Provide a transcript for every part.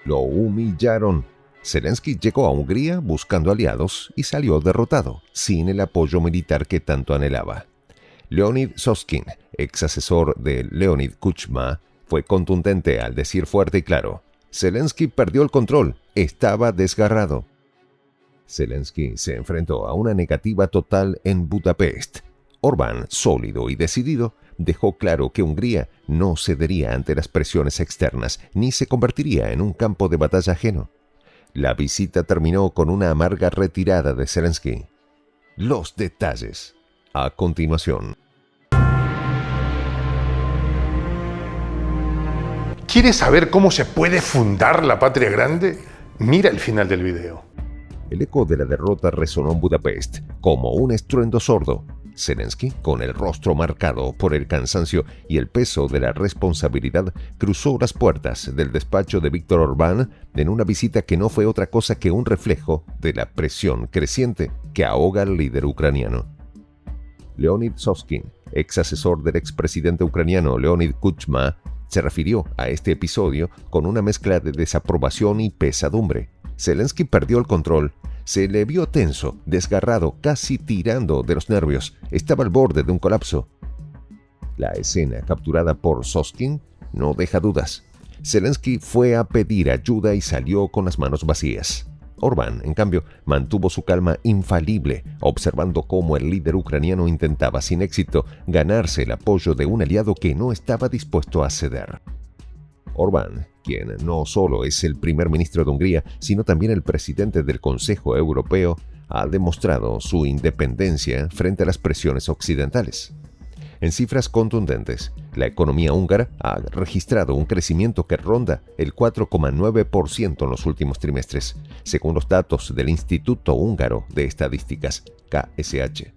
Lo humillaron. Zelensky llegó a Hungría buscando aliados y salió derrotado, sin el apoyo militar que tanto anhelaba. Leonid Soskin, ex asesor de Leonid Kuchma, fue contundente al decir fuerte y claro: Zelensky perdió el control, estaba desgarrado. Zelensky se enfrentó a una negativa total en Budapest. Orbán, sólido y decidido, dejó claro que Hungría no cedería ante las presiones externas ni se convertiría en un campo de batalla ajeno. La visita terminó con una amarga retirada de Zelensky. Los detalles, a continuación. ¿Quieres saber cómo se puede fundar la patria grande? Mira el final del video. El eco de la derrota resonó en Budapest como un estruendo sordo. Zelensky, con el rostro marcado por el cansancio y el peso de la responsabilidad, cruzó las puertas del despacho de Víktor Orbán en una visita que no fue otra cosa que un reflejo de la presión creciente que ahoga al líder ucraniano. Leonid Soskin, ex asesor del expresidente ucraniano Leonid Kuchma, se refirió a este episodio con una mezcla de desaprobación y pesadumbre. Zelensky perdió el control. Se le vio tenso, desgarrado, casi tirando de los nervios. Estaba al borde de un colapso. La escena capturada por Soskin no deja dudas. Zelensky fue a pedir ayuda y salió con las manos vacías. Orbán, en cambio, mantuvo su calma infalible, observando cómo el líder ucraniano intentaba sin éxito ganarse el apoyo de un aliado que no estaba dispuesto a ceder. Orbán, quien no solo es el primer ministro de Hungría, sino también el presidente del Consejo Europeo, ha demostrado su independencia frente a las presiones occidentales. En cifras contundentes, la economía húngara ha registrado un crecimiento que ronda el 4,9% en los últimos trimestres, según los datos del Instituto Húngaro de Estadísticas, KSH.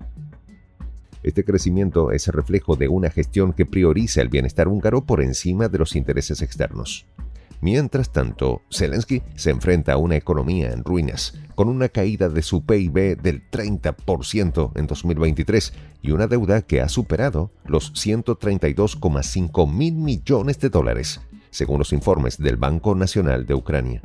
Este crecimiento es el reflejo de una gestión que prioriza el bienestar húngaro por encima de los intereses externos. Mientras tanto, Zelensky se enfrenta a una economía en ruinas, con una caída de su PIB del 30% en 2023 y una deuda que ha superado los 132,5 mil millones de dólares, según los informes del Banco Nacional de Ucrania.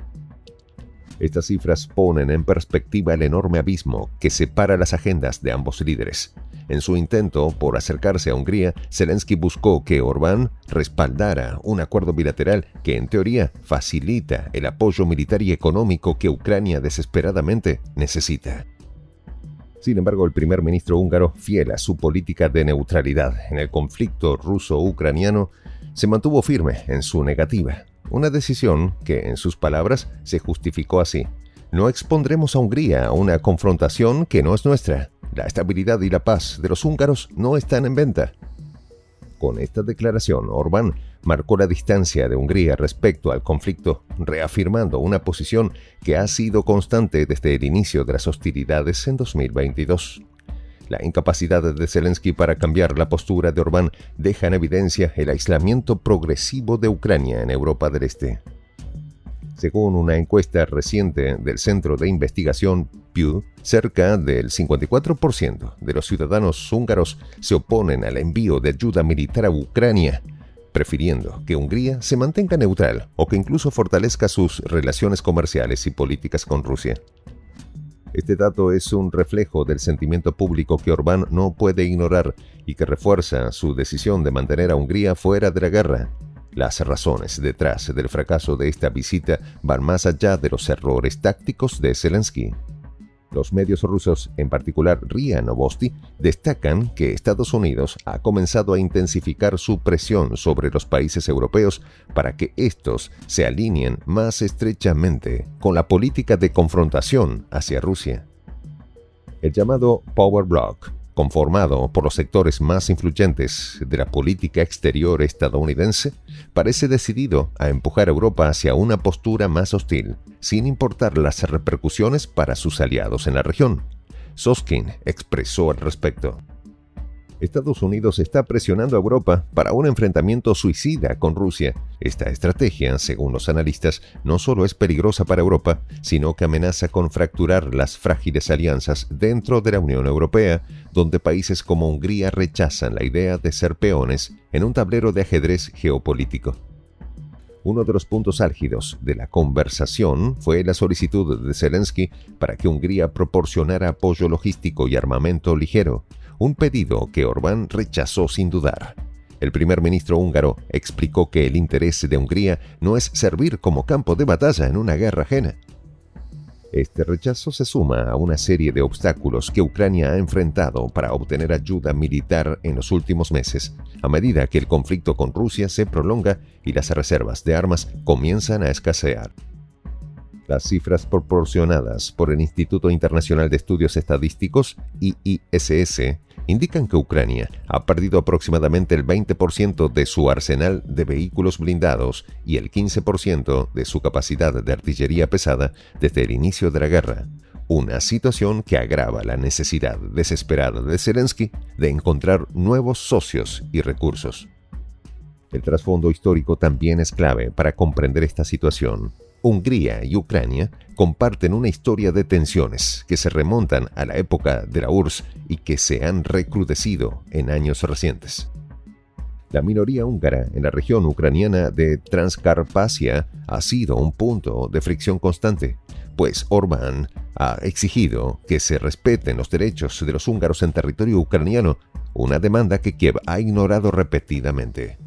Estas cifras ponen en perspectiva el enorme abismo que separa las agendas de ambos líderes. En su intento por acercarse a Hungría, Zelensky buscó que Orbán respaldara un acuerdo bilateral que en teoría facilita el apoyo militar y económico que Ucrania desesperadamente necesita. Sin embargo, el primer ministro húngaro, fiel a su política de neutralidad en el conflicto ruso-ucraniano, se mantuvo firme en su negativa. Una decisión que, en sus palabras, se justificó así: no expondremos a Hungría a una confrontación que no es nuestra. La estabilidad y la paz de los húngaros no están en venta. Con esta declaración, Orbán marcó la distancia de Hungría respecto al conflicto, reafirmando una posición que ha sido constante desde el inicio de las hostilidades en 2022. La incapacidad de Zelensky para cambiar la postura de Orbán deja en evidencia el aislamiento progresivo de Ucrania en Europa del Este. Según una encuesta reciente del Centro de Investigación Pew, cerca del 54% de los ciudadanos húngaros se oponen al envío de ayuda militar a Ucrania, prefiriendo que Hungría se mantenga neutral o que incluso fortalezca sus relaciones comerciales y políticas con Rusia. Este dato es un reflejo del sentimiento público que Orbán no puede ignorar y que refuerza su decisión de mantener a Hungría fuera de la guerra. Las razones detrás del fracaso de esta visita van más allá de los errores tácticos de Zelensky. Los medios rusos, en particular RIA Novosti, destacan que Estados Unidos ha comenzado a intensificar su presión sobre los países europeos para que estos se alineen más estrechamente con la política de confrontación hacia Rusia. El llamado Power Bloc, conformado por los sectores más influyentes de la política exterior estadounidense, parece decidido a empujar a Europa hacia una postura más hostil, sin importar las repercusiones para sus aliados en la región. Soskin expresó al respecto: Estados Unidos está presionando a Europa para un enfrentamiento suicida con Rusia. Esta estrategia, según los analistas, no solo es peligrosa para Europa, sino que amenaza con fracturar las frágiles alianzas dentro de la Unión Europea, donde países como Hungría rechazan la idea de ser peones en un tablero de ajedrez geopolítico. Uno de los puntos álgidos de la conversación fue la solicitud de Zelensky para que Hungría proporcionara apoyo logístico y armamento ligero, un pedido que Orbán rechazó sin dudar. El primer ministro húngaro explicó que el interés de Hungría no es servir como campo de batalla en una guerra ajena. Este rechazo se suma a una serie de obstáculos que Ucrania ha enfrentado para obtener ayuda militar en los últimos meses, a medida que el conflicto con Rusia se prolonga y las reservas de armas comienzan a escasear. Las cifras proporcionadas por el Instituto Internacional de Estudios Estadísticos, IISS, indican que Ucrania ha perdido aproximadamente el 20% de su arsenal de vehículos blindados y el 15% de su capacidad de artillería pesada desde el inicio de la guerra, una situación que agrava la necesidad desesperada de Zelensky de encontrar nuevos socios y recursos. El trasfondo histórico también es clave para comprender esta situación. Hungría y Ucrania comparten una historia de tensiones que se remontan a la época de la URSS y que se han recrudecido en años recientes. La minoría húngara en la región ucraniana de Transcarpacia ha sido un punto de fricción constante, pues Orbán ha exigido que se respeten los derechos de los húngaros en territorio ucraniano, una demanda que Kiev ha ignorado repetidamente.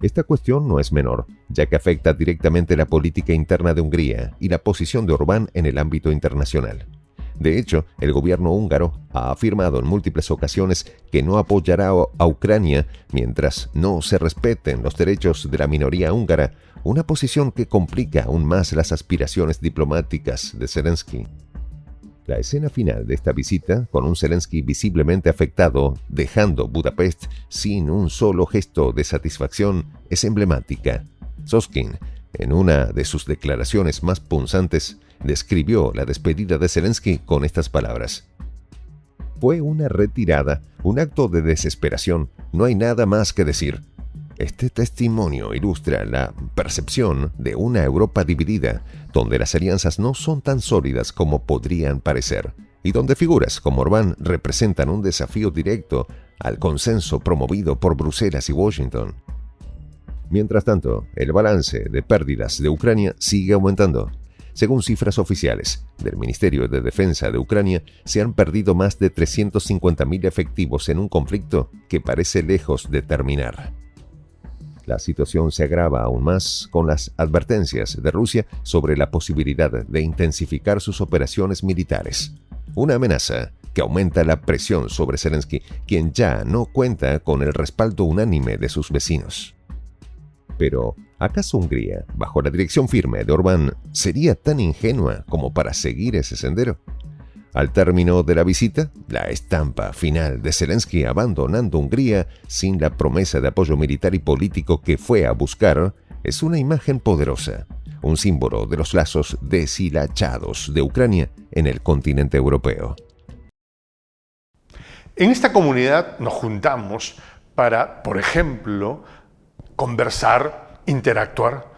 Esta cuestión no es menor, ya que afecta directamente la política interna de Hungría y la posición de Orbán en el ámbito internacional. De hecho, el gobierno húngaro ha afirmado en múltiples ocasiones que no apoyará a Ucrania mientras no se respeten los derechos de la minoría húngara, una posición que complica aún más las aspiraciones diplomáticas de Zelensky. La escena final de esta visita, con un Zelensky visiblemente afectado, dejando Budapest sin un solo gesto de satisfacción, es emblemática. Soskin, en una de sus declaraciones más punzantes, describió la despedida de Zelensky con estas palabras: "Fue una retirada, un acto de desesperación, no hay nada más que decir". Este testimonio ilustra la percepción de una Europa dividida, donde las alianzas no son tan sólidas como podrían parecer, y donde figuras como Orbán representan un desafío directo al consenso promovido por Bruselas y Washington. Mientras tanto, el balance de pérdidas de Ucrania sigue aumentando. Según cifras oficiales del Ministerio de Defensa de Ucrania, se han perdido más de 350.000 efectivos en un conflicto que parece lejos de terminar. La situación se agrava aún más con las advertencias de Rusia sobre la posibilidad de intensificar sus operaciones militares. Una amenaza que aumenta la presión sobre Zelensky, quien ya no cuenta con el respaldo unánime de sus vecinos. Pero, ¿acaso Hungría, bajo la dirección firme de Orbán, sería tan ingenua como para seguir ese sendero? Al término de la visita, la estampa final de Zelensky abandonando Hungría sin la promesa de apoyo militar y político que fue a buscar es una imagen poderosa, un símbolo de los lazos deshilachados de Ucrania en el continente europeo. En esta comunidad nos juntamos para, por ejemplo, conversar, interactuar,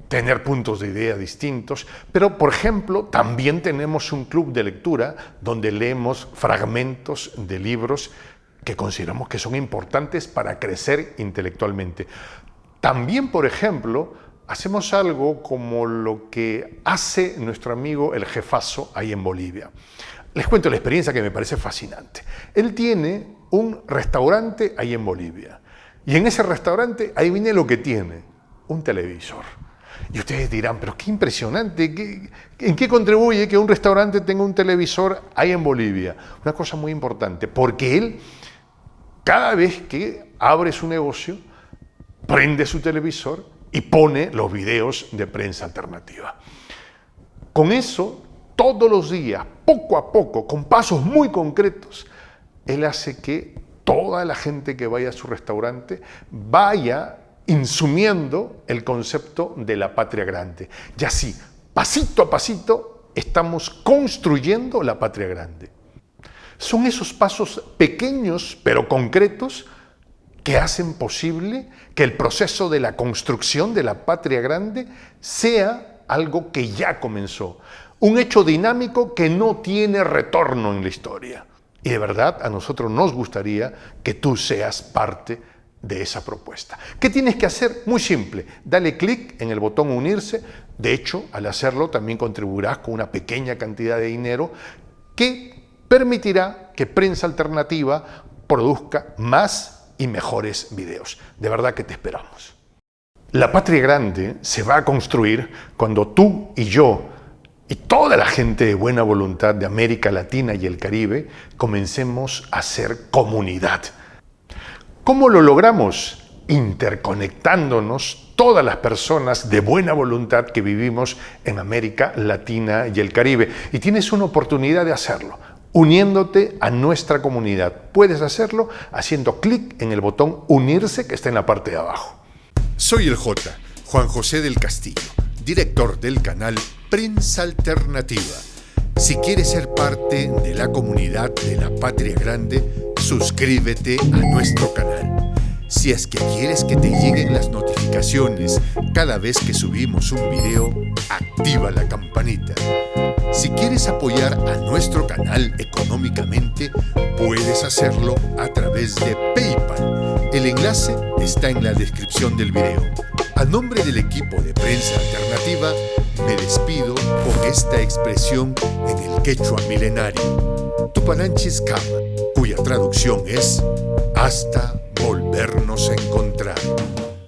tener puntos de idea distintos, pero, por ejemplo, también tenemos un club de lectura donde leemos fragmentos de libros que consideramos que son importantes para crecer intelectualmente. También, por ejemplo, hacemos algo como lo que hace nuestro amigo el jefazo ahí en Bolivia. Les cuento la experiencia que me parece fascinante. Él tiene un restaurante ahí en Bolivia y en ese restaurante, adivine lo que tiene, un televisor. Y ustedes dirán, pero qué impresionante, ¿en qué contribuye que un restaurante tenga un televisor ahí en Bolivia? Una cosa muy importante, porque él, cada vez que abre su negocio, prende su televisor y pone los videos de prensa alternativa. Con eso, todos los días, poco a poco, con pasos muy concretos, él hace que toda la gente que vaya a su restaurante vaya insumiendo el concepto de la patria grande. Y así, pasito a pasito, estamos construyendo la patria grande. Son esos pasos pequeños pero concretos que hacen posible que el proceso de la construcción de la patria grande sea algo que ya comenzó, un hecho dinámico que no tiene retorno en la historia. Y de verdad a nosotros nos gustaría que tú seas parte de esa propuesta. ¿Qué tienes que hacer? Muy simple, dale clic en el botón unirse. De hecho, al hacerlo también contribuirás con una pequeña cantidad de dinero que permitirá que Prensa Alternativa produzca más y mejores videos. De verdad que te esperamos. La patria grande se va a construir cuando tú y yo y toda la gente de buena voluntad de América Latina y el Caribe comencemos a ser comunidad. ¿Cómo lo logramos? Interconectándonos todas las personas de buena voluntad que vivimos en América Latina y el Caribe. Y tienes una oportunidad de hacerlo, uniéndote a nuestra comunidad. Puedes hacerlo haciendo clic en el botón unirse que está en la parte de abajo. Soy el J, Juan José del Castillo, director del canal Prensa Alternativa. Si quieres ser parte de la comunidad de la Patria Grande, suscríbete a nuestro canal. Si es que quieres que te lleguen las notificaciones cada vez que subimos un video, activa la campanita. Si quieres apoyar a nuestro canal económicamente, puedes hacerlo a través de PayPal. El enlace está en la descripción del video. A nombre del equipo de Prensa Alternativa, me despido con esta expresión en el quechua milenario, Tupananchis Kama, cuya traducción es hasta volvernos a encontrar.